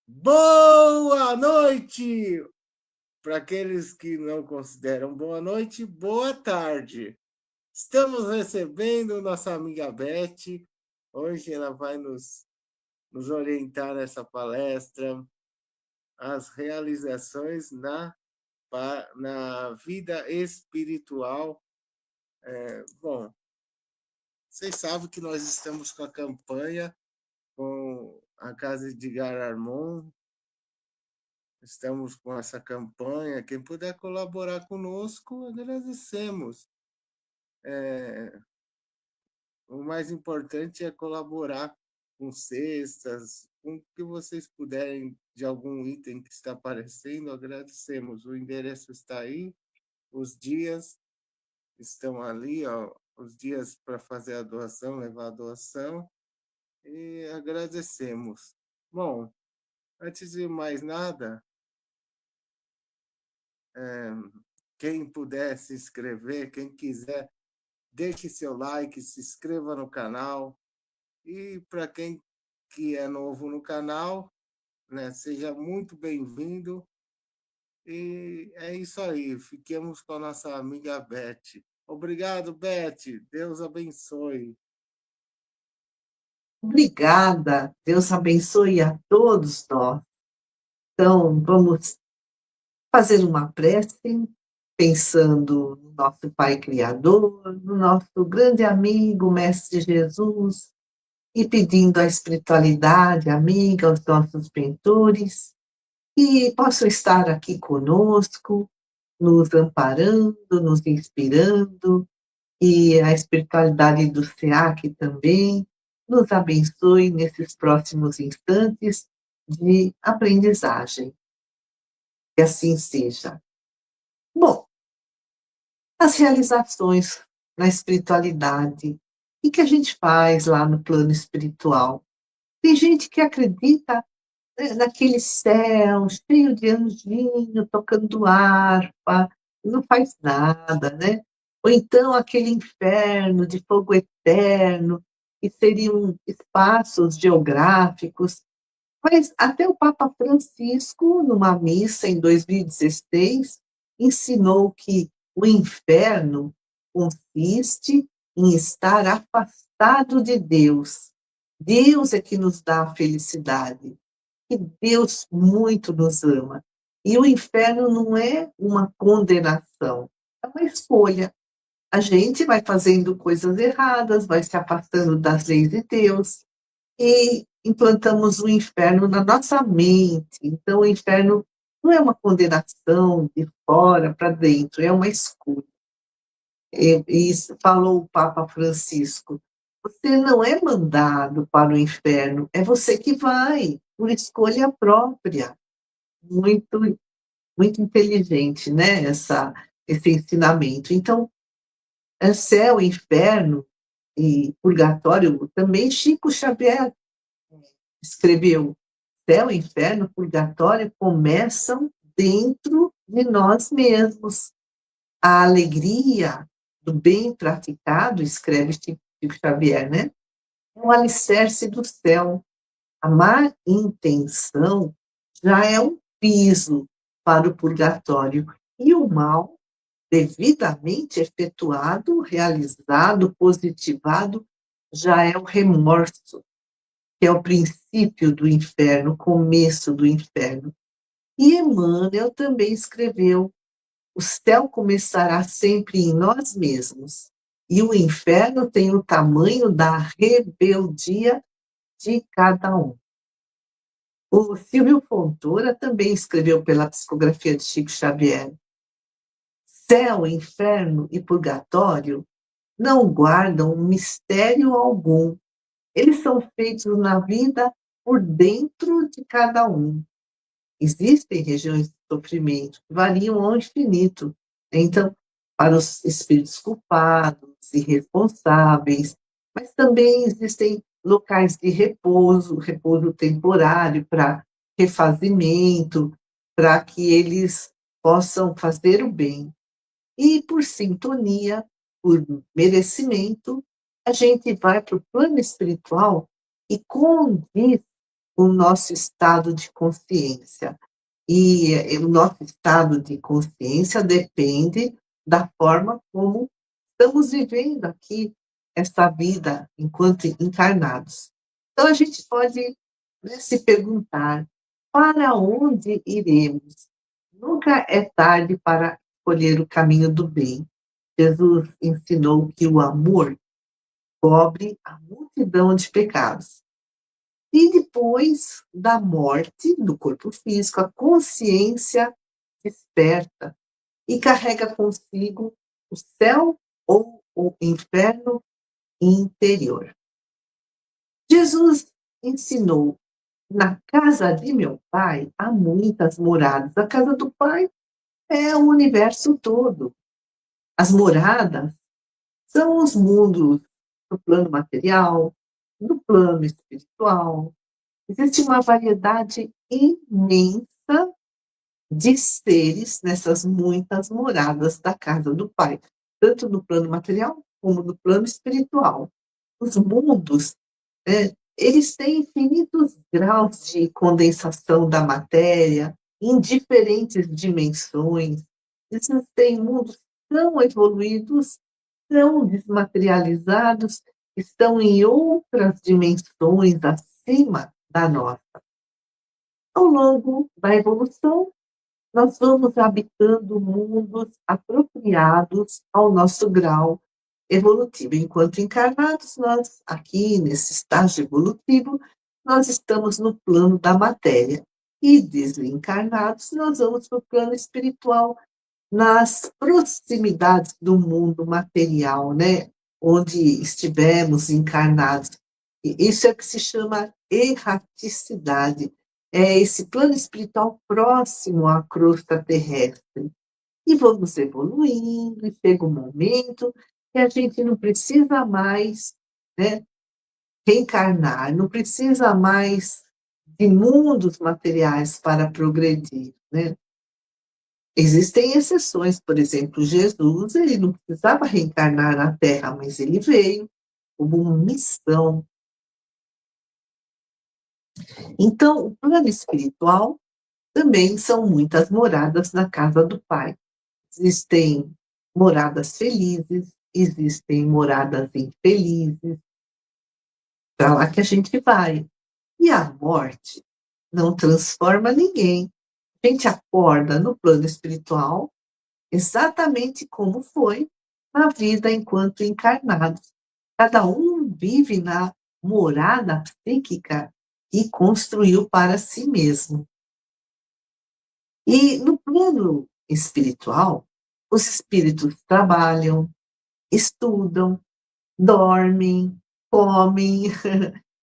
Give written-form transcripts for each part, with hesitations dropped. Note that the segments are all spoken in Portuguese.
Boa noite! Para aqueles que não consideram boa noite, boa tarde. Estamos recebendo nossa amiga Beth. Hoje ela vai nos orientar nessa palestra, as realizações na vida espiritual. Bom, vocês sabem que nós estamos com a campanha com a Casa Edgar Armon. Estamos com essa campanha. Quem puder colaborar conosco, agradecemos. O mais importante é colaborar com cestas, com o que vocês puderem de algum item que está aparecendo, agradecemos. O endereço está aí, os dias estão ali, ó, os dias para fazer a doação, levar a doação, e agradecemos. Bom, antes de mais nada, quem puder se inscrever, quem quiser, deixe seu like, se inscreva no canal. E para quem que é novo no canal, né, seja muito bem-vindo. E é isso aí. Fiquemos com a nossa amiga Beth. Obrigado, Beth. Deus abençoe. Obrigada, Deus abençoe a todos nós. Então, vamos fazer uma prece, pensando no nosso Pai Criador, no nosso grande amigo, Mestre Jesus, e pedindo à espiritualidade amiga, aos nossos mentores, que possam estar aqui conosco, nos amparando, nos inspirando, e a espiritualidade do SEAC também nos abençoe nesses próximos instantes de aprendizagem. Que assim seja. Bom, as realizações na espiritualidade, o que a gente faz lá no plano espiritual? Tem gente que acredita, né, naquele céu cheio de anjinho tocando harpa, não faz nada, né? Ou então aquele inferno de fogo eterno, que seriam espaços geográficos. Mas até o Papa Francisco, numa missa em 2016, ensinou que o inferno consiste em estar afastado de Deus. Deus é que nos dá a felicidade. E Deus muito nos ama. E o inferno não é uma condenação, é uma escolha. A gente vai fazendo coisas erradas, vai se afastando das leis de Deus, e implantamos o inferno na nossa mente. Então, o inferno não é uma condenação de fora para dentro, é uma escolha. E isso falou o Papa Francisco. Você não é mandado para o inferno, é você que vai, por escolha própria. Muito, muito inteligente, né? Esse ensinamento. Então, é céu, inferno e purgatório, também Chico Xavier escreveu: céu, inferno, purgatório começam dentro de nós mesmos. A alegria do bem praticado, escreve Chico Xavier, né? É o alicerce do céu. A má intenção já é um piso para o purgatório. E o mal, devidamente efetuado, realizado, positivado, já é o remorso, que é o princípio do inferno, o começo do inferno. E Emmanuel também escreveu: o céu começará sempre em nós mesmos, e o inferno tem o tamanho da rebeldia de cada um. O Silvio Fontoura também escreveu pela psicografia de Chico Xavier: céu, inferno e purgatório não guardam mistério algum. Eles são feitos na vida por dentro de cada um. Existem regiões de sofrimento que variam ao infinito. Então, para os espíritos culpados, irresponsáveis, mas também existem locais de repouso, repouso temporário para refazimento, para que eles possam fazer o bem. E por sintonia, por merecimento, a gente vai para o plano espiritual e condiz o nosso estado de consciência. E o nosso estado de consciência depende da forma como estamos vivendo aqui essa vida enquanto encarnados. Então, a gente pode, né, se perguntar: para onde iremos? Nunca é tarde para escolher o caminho do bem. Jesus ensinou que o amor cobre a multidão de pecados. E depois da morte do corpo físico, a consciência desperta e carrega consigo o céu ou o inferno interior. Jesus ensinou: na casa de meu pai há muitas moradas. A casa do pai é o universo todo. As moradas são os mundos do plano material, do plano espiritual. Existe uma variedade imensa de seres nessas muitas moradas da casa do Pai, tanto no plano material como no plano espiritual. Os mundos, eles têm infinitos graus de condensação da matéria em diferentes dimensões. Existem mundos tão evoluídos, tão desmaterializados, estão em outras dimensões acima da nossa. Ao longo da evolução, nós vamos habitando mundos apropriados ao nosso grau evolutivo. Enquanto encarnados, nós, aqui nesse estágio evolutivo, nós estamos no plano da matéria. E desencarnados, nós vamos para o plano espiritual, nas proximidades do mundo material, né? Onde estivermos encarnados. E isso é o que se chama erraticidade. É esse plano espiritual próximo à crosta terrestre. E vamos evoluindo, e chega um momento que a gente não precisa mais, né, reencarnar, não precisa mais de mundos materiais para progredir, né? Existem exceções, por exemplo, Jesus, ele não precisava reencarnar na Terra, mas ele veio como uma missão. Então, o plano espiritual também são muitas moradas na casa do Pai. Existem moradas felizes, existem moradas infelizes, para lá que a gente vai. E a morte não transforma ninguém. A gente acorda no plano espiritual exatamente como foi na vida enquanto encarnados. Cada um vive na morada psíquica que construiu para si mesmo. E no plano espiritual, os espíritos trabalham, estudam, dormem, comem,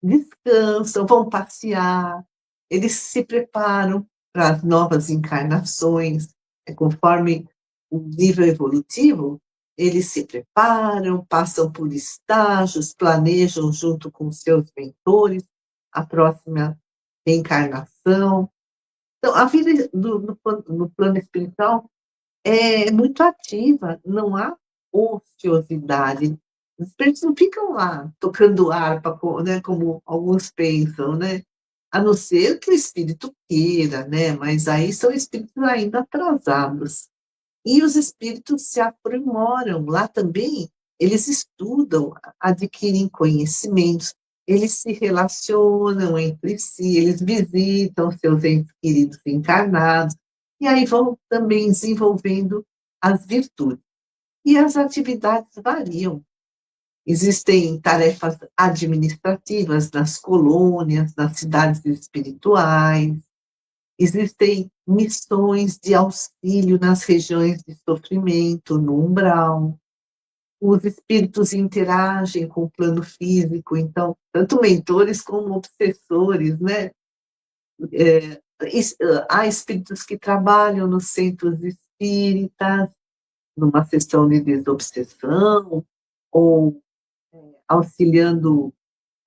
descansam, vão passear, eles se preparam para as novas encarnações, conforme o nível evolutivo, eles se preparam, passam por estágios, planejam junto com seus mentores a próxima reencarnação. Então, a vida no plano espiritual é muito ativa, não há ociosidade. Os espíritos não ficam lá tocando harpa, né, como alguns pensam, né? A não ser que o espírito queira, né? Mas aí são espíritos ainda atrasados. E os espíritos se aprimoram. Lá também eles estudam, adquirem conhecimentos, eles se relacionam entre si, eles visitam seus entes queridos encarnados, e aí vão também desenvolvendo as virtudes. E as atividades variam. Existem tarefas administrativas nas colônias, nas cidades espirituais, existem missões de auxílio nas regiões de sofrimento, no umbral. Os espíritos interagem com o plano físico, então, tanto mentores como obsessores, né? Há espíritos que trabalham nos centros espíritas, numa sessão de desobsessão, ou auxiliando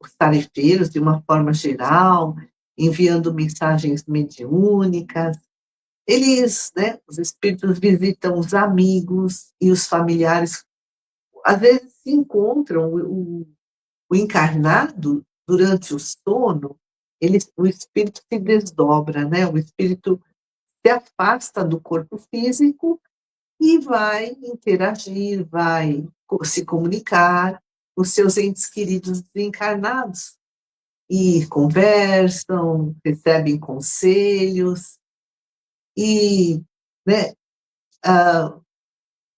os tarefeiros de uma forma geral, enviando mensagens mediúnicas. Eles, né, os espíritos visitam os amigos e os familiares, às vezes se encontram o encarnado durante o sono, o espírito se desdobra, né? O espírito se afasta do corpo físico e vai interagir, vai se comunicar com seus entes queridos desencarnados. E conversam, recebem conselhos, e, né,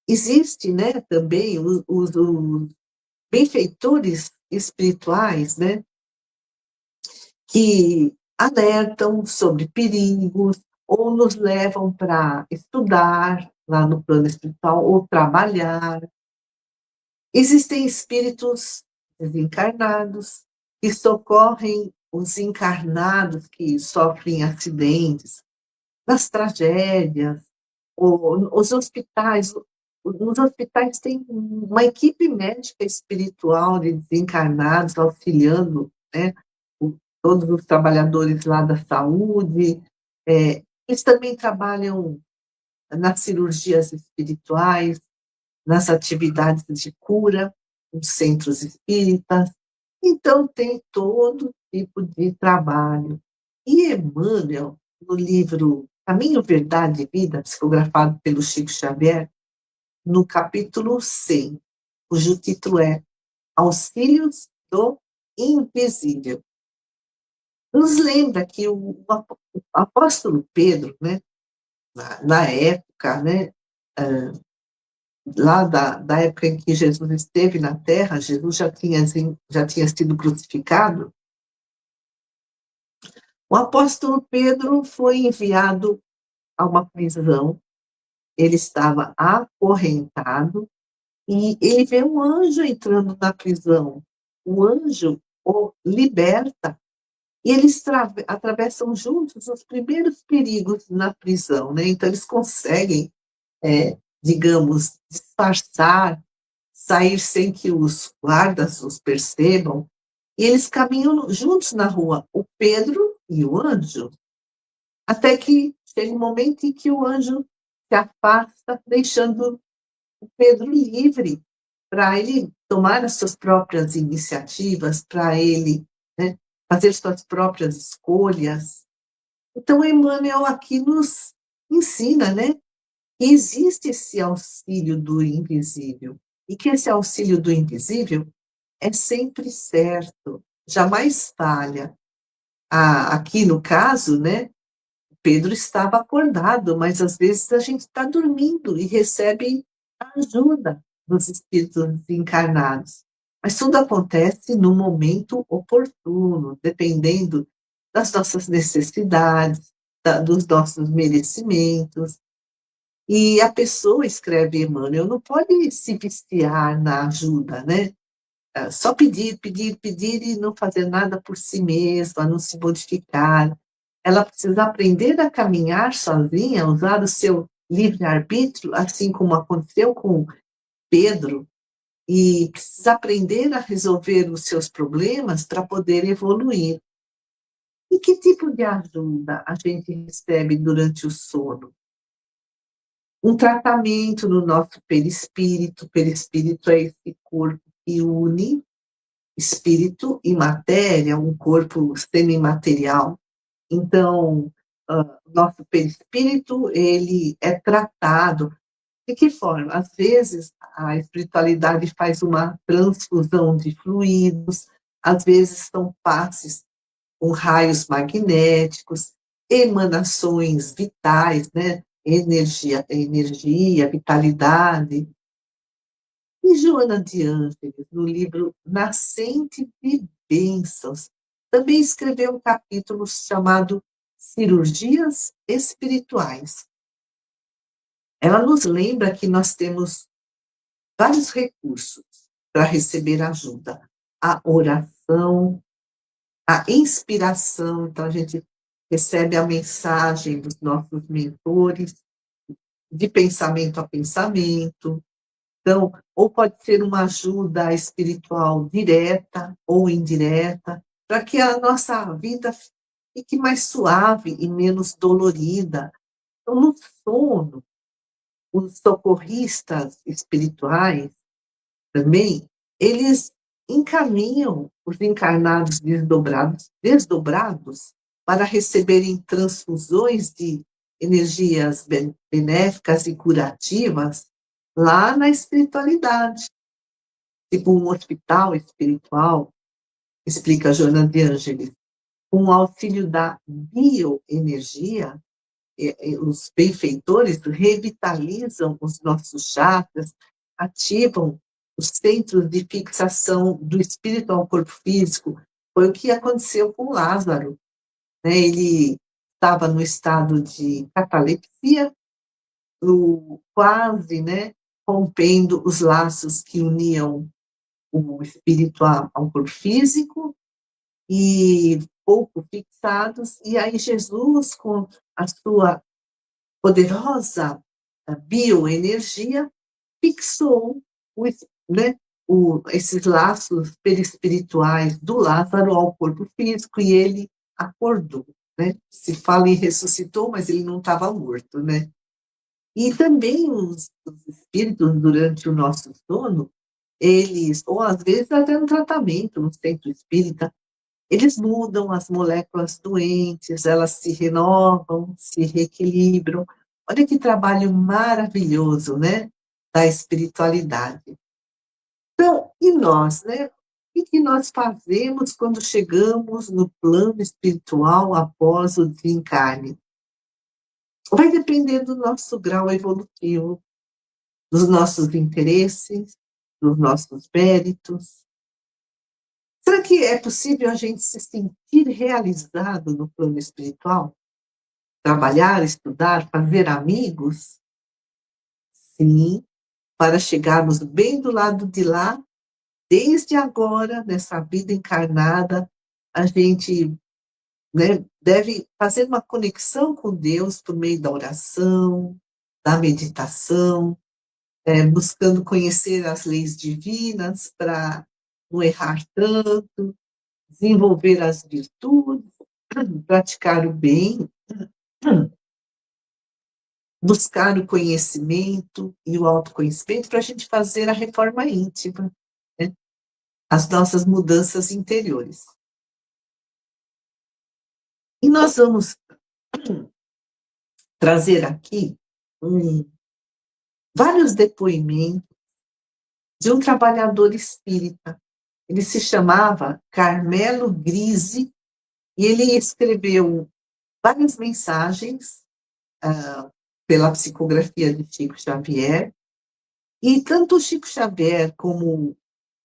existe, né, também os benfeitores espirituais, né, que alertam sobre perigos ou nos levam para estudar lá no plano espiritual ou trabalhar. Existem espíritos desencarnados que socorrem os encarnados que sofrem acidentes, nas tragédias, os hospitais. Nos hospitais tem uma equipe médica espiritual de desencarnados auxiliando, né, todos os trabalhadores lá da saúde. Eles também trabalham nas cirurgias espirituais, nas atividades de cura, nos centros espíritas. Então, tem todo tipo de trabalho. E Emmanuel, no livro Caminho, Verdade e Vida, psicografado pelo Chico Xavier, no capítulo 100, cujo título é Auxílios do Invisível, nos lembra que o apóstolo Pedro, né, na época, né, lá da época em que Jesus esteve na Terra, Jesus já tinha sido crucificado. O apóstolo Pedro foi enviado a uma prisão, ele estava acorrentado, e ele vê um anjo entrando na prisão. O anjo o liberta, e eles atravessam juntos os primeiros perigos na prisão, né? Então, eles conseguem, digamos, disfarçar, sair sem que os guardas os percebam, e eles caminham juntos na rua, o Pedro e o anjo, até que chega um momento em que o anjo se afasta, deixando o Pedro livre para ele tomar as suas próprias iniciativas, para ele, né, fazer suas próprias escolhas. Então, Emmanuel aqui nos ensina, né, que existe esse auxílio do invisível, e que esse auxílio do invisível é sempre certo, jamais falha. Aqui no caso, né, Pedro estava acordado, mas às vezes a gente está dormindo e recebe a ajuda dos espíritos encarnados. Mas tudo acontece no momento oportuno, dependendo das nossas necessidades, dos nossos merecimentos. E a pessoa, escreve Emmanuel, não pode se viciar na ajuda, né? Só pedir, pedir, pedir e não fazer nada por si mesma, não se modificar. Ela precisa aprender a caminhar sozinha, usar o seu livre-arbítrio, assim como aconteceu com Pedro, e precisa aprender a resolver os seus problemas para poder evoluir. E que tipo de ajuda a gente recebe durante o sono? Um tratamento no nosso perispírito. Perispírito é esse corpo que une espírito e matéria, um corpo semimaterial. Então, nosso perispírito, ele é tratado. De que forma? Às vezes, a espiritualidade faz uma transfusão de fluidos, às vezes são passes com raios magnéticos, emanações vitais, né? Energia, vitalidade. E Joana de Ângeles, no livro Nascente de Bênçãos, também escreveu um capítulo chamado Cirurgias Espirituais. Ela nos lembra que nós temos vários recursos para receber ajuda. A oração, a inspiração, então a gente recebe a mensagem dos nossos mentores, de pensamento a pensamento. Então, ou pode ser uma ajuda espiritual direta ou indireta, para que a nossa vida fique mais suave e menos dolorida. Então, no sono, os socorristas espirituais também, eles encaminham os encarnados desdobrados para receberem transfusões de energias benéficas e curativas lá na espiritualidade, tipo um hospital espiritual, explica Joana de Ângeles, com o auxílio da bioenergia, os benfeitores revitalizam os nossos chakras, ativam os centros de fixação do espírito ao corpo físico. Foi o que aconteceu com Lázaro, né? Ele estava no estado de catalepsia, quase, né, rompendo os laços que uniam o espírito ao corpo físico, e pouco fixados, e aí Jesus, com a sua poderosa bioenergia, fixou né, esses laços perispirituais do Lázaro ao corpo físico, e ele acordou, né? Se fala em ressuscitou, mas ele não estava morto, né? E também os espíritos, durante o nosso sono, eles, ou às vezes até no tratamento, no centro espírita, eles mudam as moléculas doentes, elas se renovam, se reequilibram. Olha que trabalho maravilhoso, né? Da espiritualidade. Então, e nós, né? O que nós fazemos quando chegamos no plano espiritual após o desencarne? Vai depender do nosso grau evolutivo, dos nossos interesses, dos nossos méritos. Será que é possível a gente se sentir realizado no plano espiritual? Trabalhar, estudar, fazer amigos? Sim, para chegarmos bem do lado de lá, desde agora, nessa vida encarnada, a gente, né, deve fazer uma conexão com Deus por meio da oração, da meditação, buscando conhecer as leis divinas para não errar tanto, desenvolver as virtudes, praticar o bem, buscar o conhecimento e o autoconhecimento para a gente fazer a reforma íntima, né? As nossas mudanças interiores. E nós vamos trazer aqui vários depoimentos de um trabalhador espírita. Ele se chamava Carmelo Grise e ele escreveu várias mensagens pela psicografia de Chico Xavier, e tanto o Chico Xavier como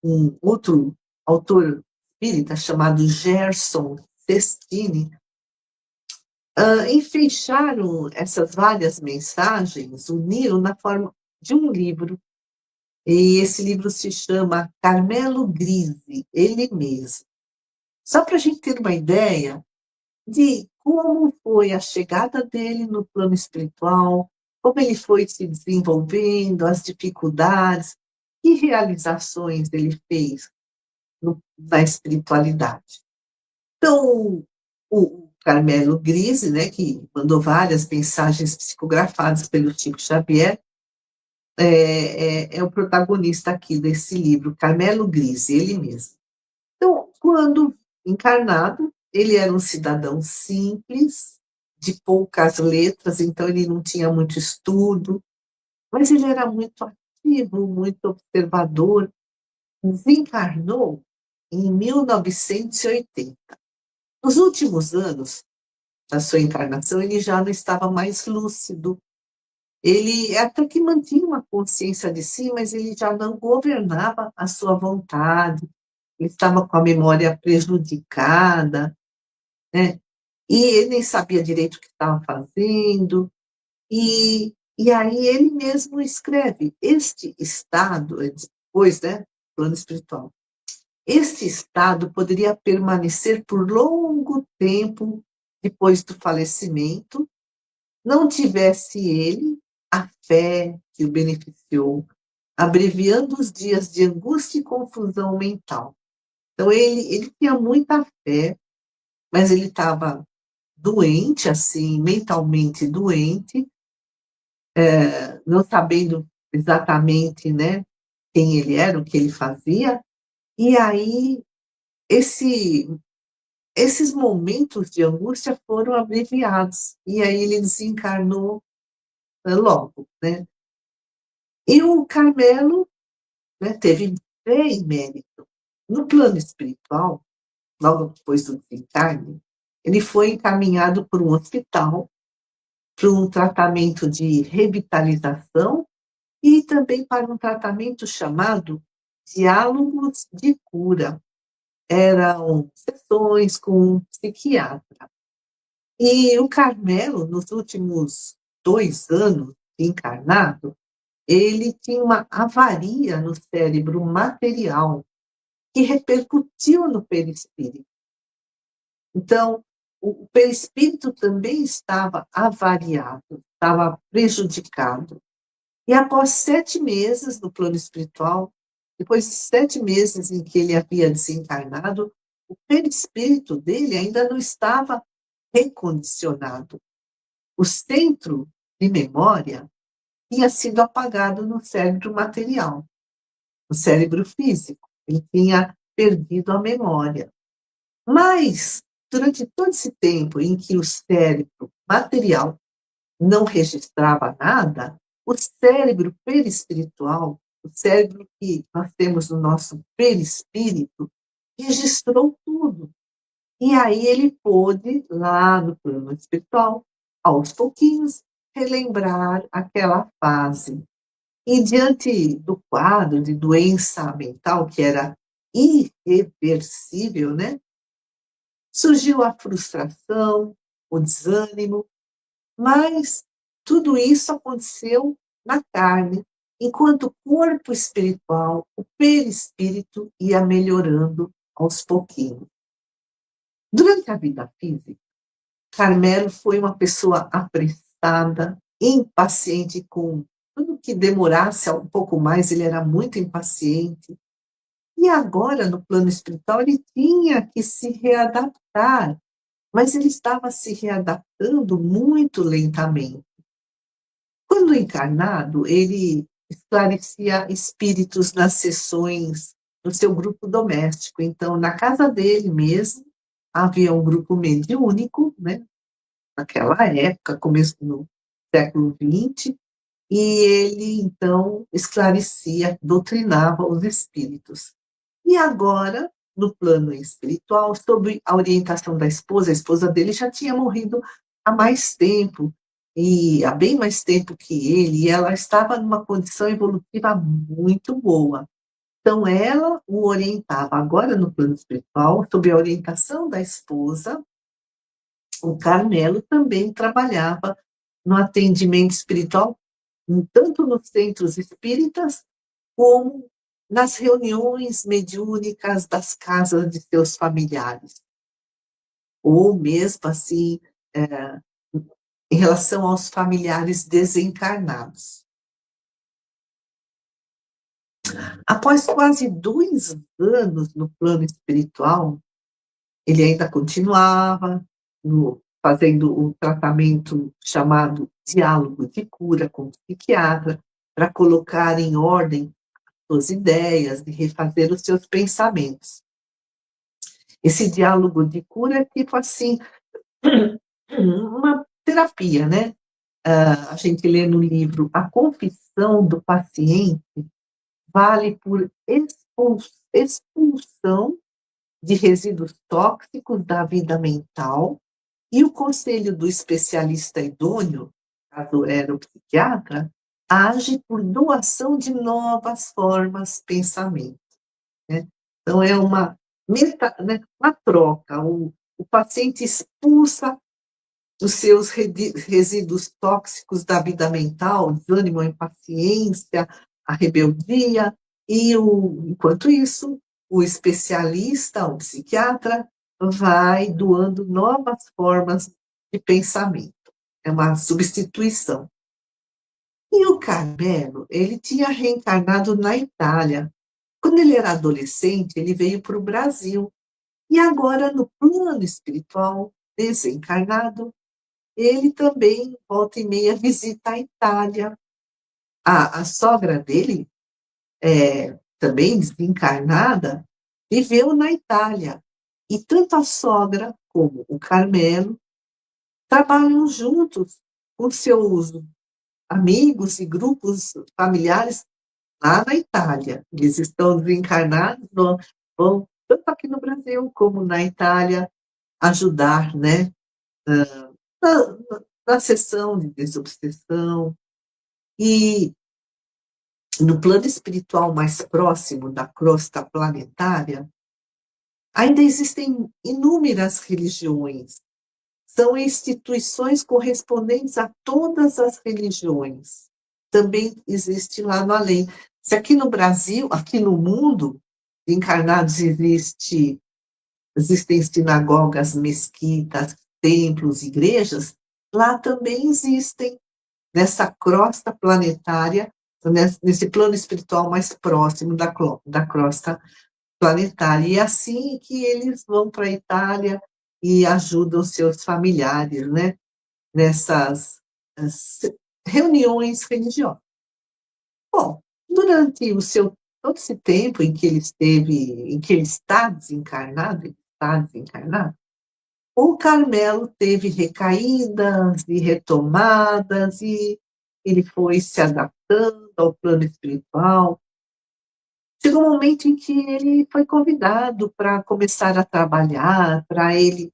um outro autor espírita chamado Gerson Cestini enfeixaram essas várias mensagens, uniram na forma de um livro, e esse livro se chama Carmelo Grise, ele mesmo. Só para a gente ter uma ideia de como foi a chegada dele no plano espiritual, como ele foi se desenvolvendo, as dificuldades, que realizações ele fez na espiritualidade. Então, o Carmelo Grise, né, que mandou várias mensagens psicografadas pelo Chico Xavier, é o protagonista aqui desse livro, Carmelo Grise, ele mesmo. Então, quando encarnado, ele era um cidadão simples, de poucas letras, então ele não tinha muito estudo, mas ele era muito ativo, muito observador. Desencarnou em 1980. Nos últimos anos da sua encarnação, ele já não estava mais lúcido. Ele até que mantinha uma consciência de si, mas ele já não governava a sua vontade, ele estava com a memória prejudicada, né? E ele nem sabia direito o que estava fazendo, e aí ele mesmo escreve, este estado, depois, né, plano espiritual, este estado poderia permanecer por longo tempo depois do falecimento, não tivesse ele a fé que o beneficiou, abreviando os dias de angústia e confusão mental. Então, ele tinha muita fé, mas ele estava doente, assim, mentalmente doente, não sabendo exatamente, né, quem ele era, o que ele fazia, E aí, esses momentos de angústia foram abreviados, e aí ele desencarnou logo, né? E o Carmelo, né, teve bem mérito. No plano espiritual, logo depois do desencarne, ele foi encaminhado por um hospital para um tratamento de revitalização e também para um tratamento chamado diálogos de cura. Eram sessões com um psiquiatra. E o Carmelo, nos últimos 2 anos encarnado, ele tinha uma avaria no cérebro material que repercutiu no perispírito. Então, o perispírito também estava avariado, estava prejudicado. E após 7 meses no plano espiritual, depois de 7 meses em que ele havia desencarnado, o perispírito dele ainda não estava recondicionado. O centro de memória tinha sido apagado no cérebro material, no cérebro físico. Ele tinha perdido a memória. Mas, durante todo esse tempo em que o cérebro material não registrava nada, o cérebro perispiritual, o cérebro que nós temos no nosso perispírito, registrou tudo. E aí ele pôde, lá no plano espiritual, aos pouquinhos, relembrar aquela fase. E diante do quadro de doença mental, que era irreversível, né? Surgiu a frustração, o desânimo, mas tudo isso aconteceu na carne, enquanto o corpo espiritual, o perispírito, ia melhorando aos pouquinhos. Durante a vida física, Carmelo foi uma pessoa apressada, impaciente com tudo que demorasse um pouco mais, ele era muito impaciente. E agora, no plano espiritual, ele tinha que se readaptar, mas ele estava se readaptando muito lentamente. Quando encarnado, ele esclarecia espíritos nas sessões do seu grupo doméstico. Então, na casa dele mesmo, havia um grupo mediúnico, né? Naquela época, começo do século XX, e ele, então, esclarecia, doutrinava os espíritos. E agora, no plano espiritual, sob a orientação da esposa, a esposa dele já tinha morrido há mais tempo, e há bem mais tempo que ele, e ela estava numa condição evolutiva muito boa. Então, ela o orientava. Agora, no plano espiritual, sob a orientação da esposa, o Carmelo também trabalhava no atendimento espiritual, tanto nos centros espíritas, como nas reuniões mediúnicas das casas de seus familiares, ou mesmo assim, eh, em relação aos familiares desencarnados. Após quase 2 anos no plano espiritual, ele ainda continuava fazendo um tratamento chamado diálogo de cura com o psiquiatra, para colocar em ordem suas ideias e refazer os seus pensamentos. Esse diálogo de cura é tipo assim, uma terapia, né? A gente lê no livro A Confissão do Paciente, vale por expulsão de resíduos tóxicos da vida mental, e o conselho do especialista idôneo, caso era o psiquiatra, age por doação de novas formas de pensamento, né? Então, é né, uma troca. O paciente expulsa os seus resíduos tóxicos da vida mental, o desânimo, a impaciência, a rebeldia, e enquanto isso, o especialista, o psiquiatra, vai doando novas formas de pensamento. É uma substituição. E o Carmelo, ele tinha reencarnado na Itália. Quando ele era adolescente, ele veio para o Brasil. E agora, no plano espiritual, desencarnado, ele também, volta e meia, visita a Itália. A sogra dele, também desencarnada, viveu na Itália. E tanto a sogra como o Carmelo trabalham juntos com seus amigos e grupos familiares lá na Itália. Eles estão desencarnados, vão tanto aqui no Brasil como na Itália ajudar, né, na, na sessão de desobsessão. E no plano espiritual mais próximo da crosta planetária, ainda existem inúmeras religiões. São instituições correspondentes a todas as religiões. Também existe lá no além. Se aqui no Brasil, aqui no mundo, encarnados existem sinagogas, mesquitas, templos, igrejas, lá também existem, nessa crosta planetária, nesse plano espiritual mais próximo da crosta planetária. E é assim que eles vão para a Itália e ajudam seus familiares, né, nessas reuniões religiosas. Bom, durante todo esse tempo em que ele está desencarnado, o Carmelo teve recaídas e retomadas e ele foi se adaptando ao plano espiritual. Chegou um momento em que ele foi convidado para começar a trabalhar, para ele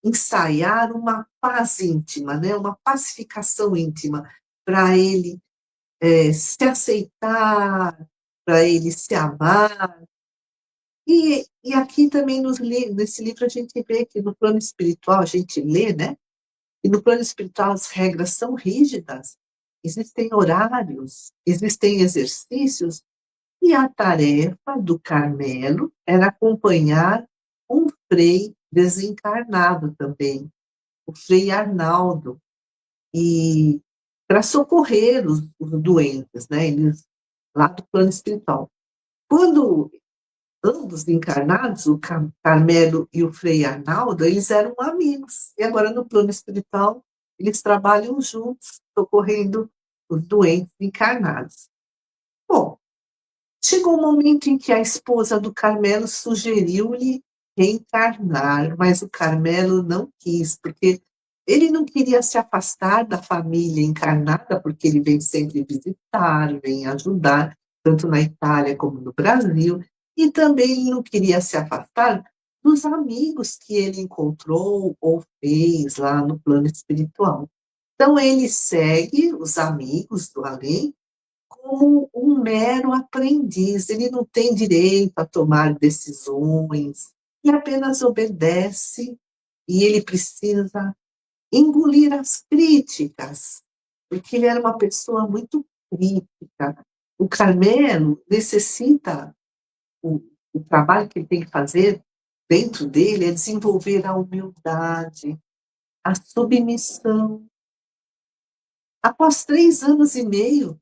ensaiar uma paz íntima, né, uma pacificação íntima, para ele se aceitar, para ele se amar. E aqui também nesse livro a gente vê que no plano espiritual, a gente lê, né? E no plano espiritual as regras são rígidas, existem horários, existem exercícios, e a tarefa do Carmelo era acompanhar um frei desencarnado também, o Frei Arnaldo, e para socorrer os doentes, né? Eles lá do plano espiritual. Quando ambos encarnados, o Carmelo e o Frei Arnaldo, eles eram amigos. E agora no plano espiritual eles trabalham juntos, socorrendo os doentes encarnados. Bom, chegou um momento em que a esposa do Carmelo sugeriu-lhe reencarnar, mas o Carmelo não quis, porque ele não queria se afastar da família encarnada, porque ele vem sempre visitar, vem ajudar, tanto na Itália como no Brasil, e também ele não queria se afastar dos amigos que ele encontrou ou fez lá no plano espiritual. Então ele segue os amigos do além, como um mero aprendiz, ele não tem direito a tomar decisões, ele apenas obedece e ele precisa engolir as críticas, porque ele era uma pessoa muito crítica. O Carmelo necessita, o, o trabalho que ele tem que fazer dentro dele é desenvolver a humildade, a submissão. Após 3 anos e meio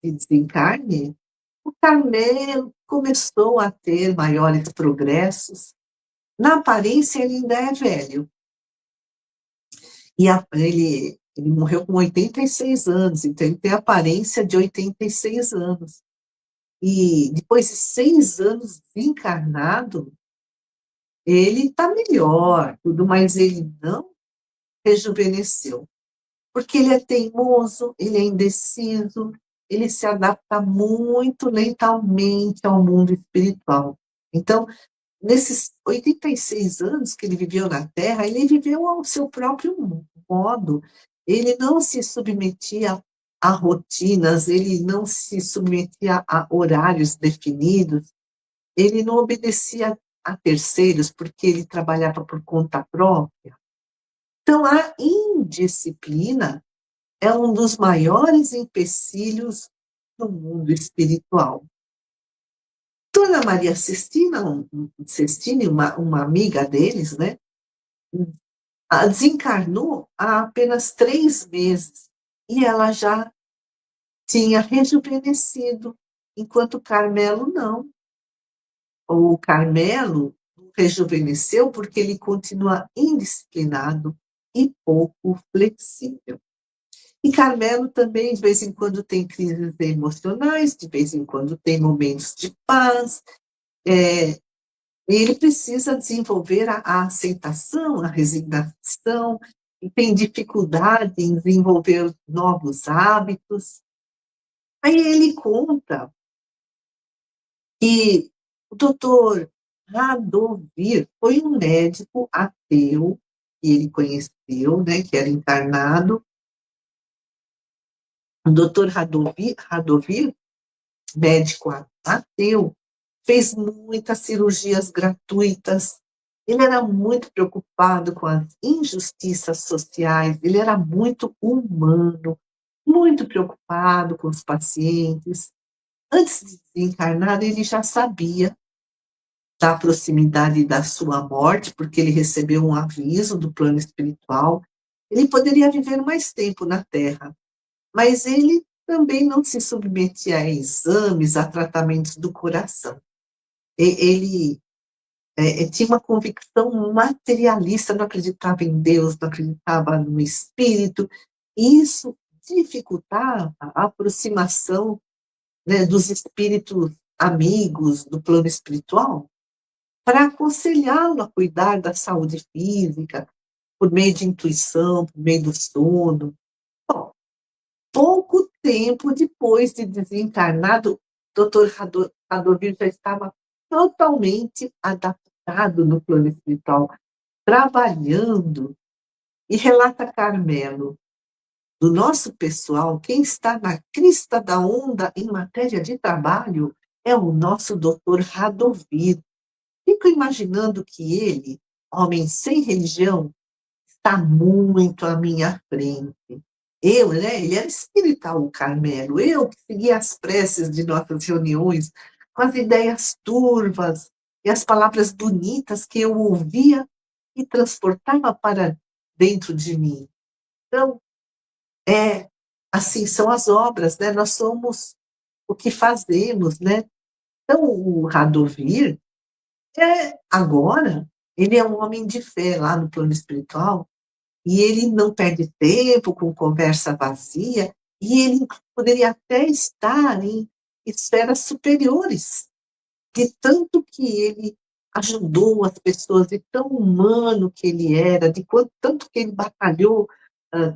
de desencarne, o Carmelo começou a ter maiores progressos. Na aparência, ele ainda é velho. E ele morreu com 86 anos, então ele tem a aparência de 86 anos. E depois de 6 anos desencarnado, ele está melhor, tudo, mas ele não rejuvenesceu. Porque ele é teimoso, ele é indeciso, ele se adapta muito lentamente ao mundo espiritual. Então, nesses 86 anos que ele viveu na Terra, ele viveu ao seu próprio modo. Ele não se submetia a rotinas, ele não se submetia a horários definidos, ele não obedecia a terceiros, porque ele trabalhava por conta própria. Então, a indisciplina é um dos maiores empecilhos no mundo espiritual. Dona Maria Cestine, uma amiga deles, né, desencarnou há apenas 3 meses e ela já tinha rejuvenescido, enquanto Carmelo não. O Carmelo rejuvenesceu porque ele continua indisciplinado e pouco flexível. E Carmelo também, de vez em quando, tem crises emocionais, de vez em quando tem momentos de paz, ele precisa desenvolver a aceitação, a resignação, e tem dificuldade em desenvolver novos hábitos. Aí ele conta que o doutor Radovir foi um médico ateu que ele conheceu, né, que era encarnado. O doutor Radovir, médico ateu, fez muitas cirurgias gratuitas. Ele era muito preocupado com as injustiças sociais, ele era muito humano, muito preocupado com os pacientes. Antes de desencarnar, ele já sabia da proximidade da sua morte, porque ele recebeu um aviso do plano espiritual. Ele poderia viver mais tempo na Terra, mas ele também não se submetia a exames, a tratamentos do coração. Ele tinha uma convicção materialista, não acreditava em Deus, não acreditava no espírito, e isso dificultava a aproximação, né, dos espíritos amigos do plano espiritual, para aconselhá-lo a cuidar da saúde física, por meio de intuição, por meio do sono. Bom, pouco tempo depois de desencarnado, o doutor Radovir já estava totalmente adaptado no plano espiritual, trabalhando, e relata Carmelo, do nosso pessoal, quem está na crista da onda em matéria de trabalho é o nosso doutor Radovir. Fico imaginando que ele, homem sem religião, está muito à minha frente. Eu, né, ele era espírita, o Carmelo, eu que seguia as preces de nossas reuniões, com as ideias turvas e as palavras bonitas que eu ouvia e transportava para dentro de mim. Então, assim, são as obras, né? Nós somos o que fazemos, né? Então, o Radovir, agora, ele é um homem de fé lá no plano espiritual, e ele não perde tempo com conversa vazia, e ele poderia até estar em esferas superiores, de tanto que ele ajudou as pessoas, de tão humano que ele era, de quanto, tanto que ele batalhou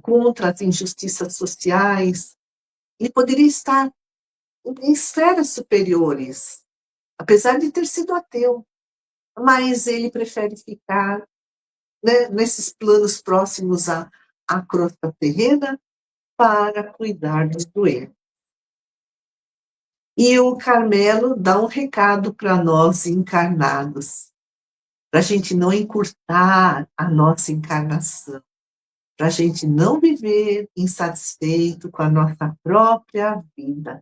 contra as injustiças sociais. Ele poderia estar em esferas superiores, apesar de ter sido ateu, mas ele prefere ficar, né, nesses planos próximos à crosta terrena para cuidar dos doentes. E o Carmelo dá um recado para nós encarnados, para a gente não encurtar a nossa encarnação, para a gente não viver insatisfeito com a nossa própria vida.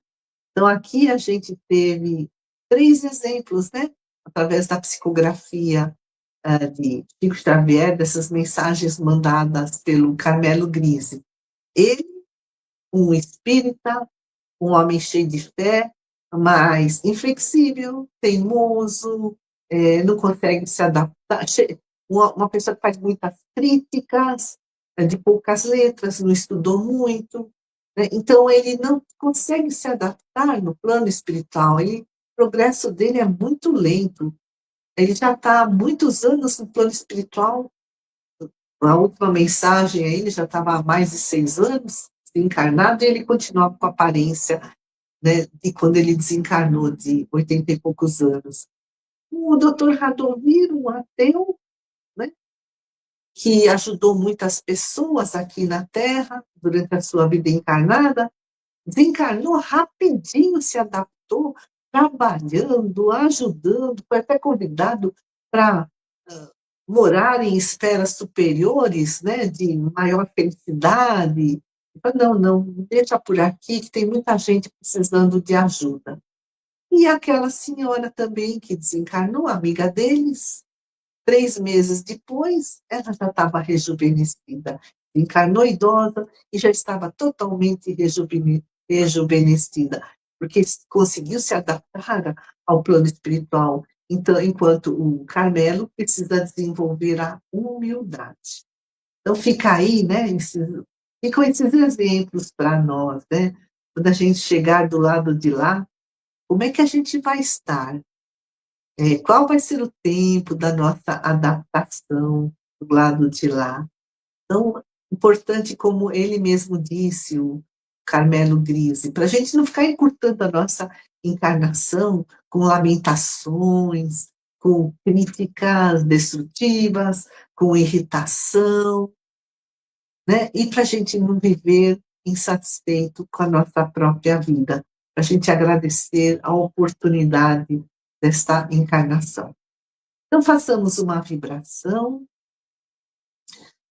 Então, aqui a gente teve 3 exemplos, né, através da psicografia de Chico Xavier, dessas mensagens mandadas pelo Carmelo Grise. Ele, um espírita, um homem cheio de fé, mas inflexível, teimoso, não consegue se adaptar, uma pessoa que faz muitas críticas, de poucas letras, não estudou muito, né? Então ele não consegue se adaptar no plano espiritual, o progresso dele é muito lento, ele já está há muitos anos no plano espiritual. A última mensagem aí, ele já estava há mais de 6 anos encarnado, e ele continuava com a aparência, né, de quando ele desencarnou, de 80 e poucos anos. O doutor Radovir, um ateu, né, que ajudou muitas pessoas aqui na Terra durante a sua vida encarnada, desencarnou rapidinho, se adaptou, trabalhando, ajudando, foi até convidado para morar em esferas superiores, né, de maior felicidade. Não, não, deixa por aqui, que tem muita gente precisando de ajuda. E aquela senhora também que desencarnou, amiga deles, 3 meses depois, ela já estava rejuvenescida. Encarnou idosa e já estava totalmente rejuvenescida, porque conseguiu se adaptar ao plano espiritual. Então, enquanto o Carmelo precisa desenvolver a humildade. Então, fica aí, né? Ficam esses exemplos para nós, né? Quando a gente chegar do lado de lá, como é que a gente vai estar? qual vai ser o tempo da nossa adaptação do lado de lá. Então, importante, como ele mesmo disse, o Carmelo Grise, para a gente não ficar encurtando a nossa encarnação com lamentações, com críticas destrutivas, com irritação, né? E para a gente não viver insatisfeito com a nossa própria vida, para a gente agradecer a oportunidade desta encarnação. Então, façamos uma vibração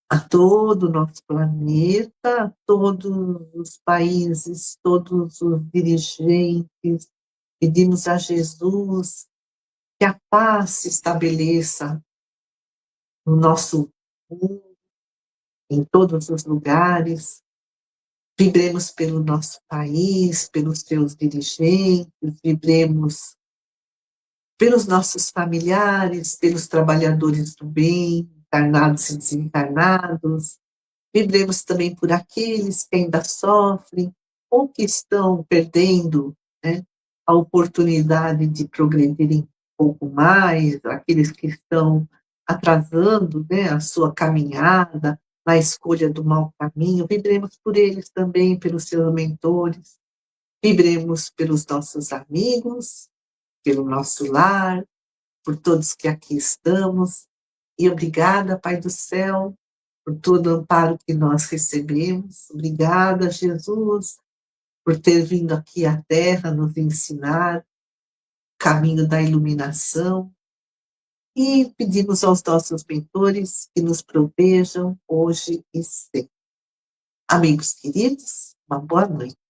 a todo o nosso planeta, a todos os países, todos os dirigentes. Pedimos a Jesus que a paz se estabeleça no nosso mundo, em todos os lugares. Vibremos pelo nosso país, pelos seus dirigentes, vibremos pelos nossos familiares, pelos trabalhadores do bem, encarnados e desencarnados. Vibremos também por aqueles que ainda sofrem ou que estão perdendo, né, a oportunidade de progredirem um pouco mais, aqueles que estão atrasando, né, a sua caminhada na escolha do mau caminho. Vibremos por eles também, pelos seus mentores. Vibremos pelos nossos amigos, pelo nosso lar, por todos que aqui estamos. E obrigada, Pai do céu, por todo o amparo que nós recebemos. Obrigada, Jesus, por ter vindo aqui à Terra nos ensinar o caminho da iluminação. E pedimos aos nossos mentores que nos protejam hoje e sempre. Amigos queridos, uma boa noite.